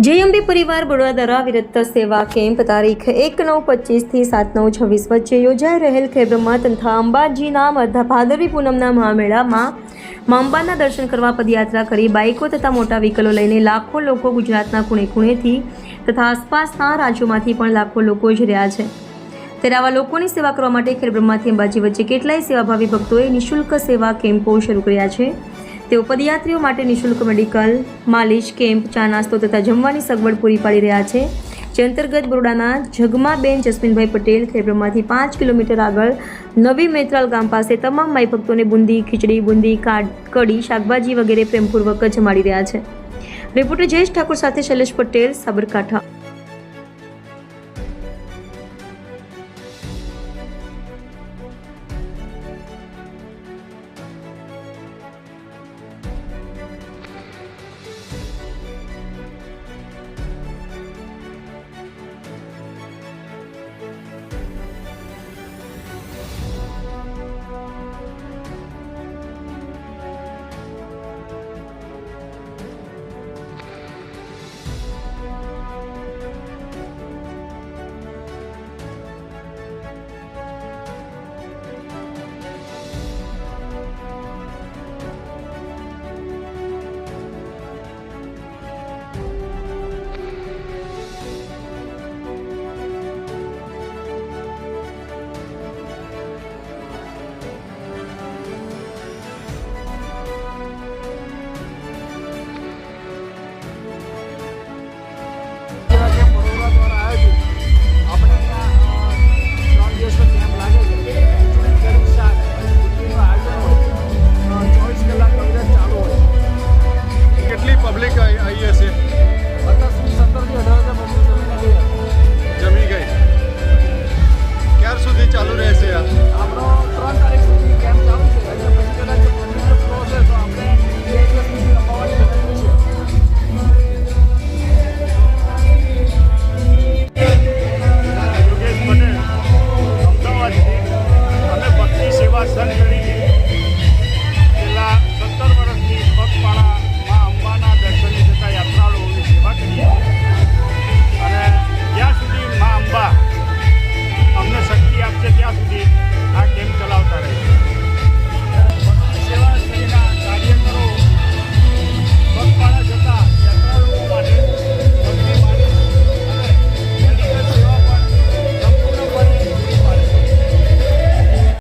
JMB પરિવાર બરોડા દ્વારા વિરત સેવા કેમ્પ તારીખ 1/9/25 થી 7/9/26 વચ્ચે યોજાઈ રહેલ ખેબ્રહ્મા તથા અંબાજીના ભાદરવી પૂનમના મહામેળામાં અંબાના દર્શન કરવા પદયાત્રા કરી બાઇકો તથા મોટા વ્હીકલો લઈને લાખો લોકો ગુજરાતના ખૂણે ખૂણેથી તથા આસપાસના રાજ્યોમાંથી પણ લાખો લોકો જ રહ્યા છે। ત્યારે આવા લોકોની સેવા કરવા માટે ખેડબ્રહ્માથી અંબાજી વચ્ચે કેટલાય સેવાભાવી ભક્તોએ નિઃશુલ્ક સેવા કેમ્પો શરૂ કર્યા છે। તેઓ પદયાત્રીઓ માટે નિઃશુલ્ક મેડિકલ, માલિશ કેમ્પ, ચા નાસ્તો તથા જમવાની સગવડ પૂરી પાડી રહ્યા છે। જે અંતર્ગત બરોડાના જગમાબેન જસ્મીનભાઈ પટેલ ખેડબ્રહ્માથી 5 કિલોમીટર આગળ નવી મેત્રાલ ગામ પાસે તમામ માઈ ભક્તોને બુંદી, ખીચડી, બુંદી, કઢી, શાકભાજી વગેરે પ્રેમપૂર્વક જમાડી રહ્યા છે। રિપોર્ટર જયેશ ઠાકોર સાથે શૈલેષ પટેલ, સાબરકાંઠા।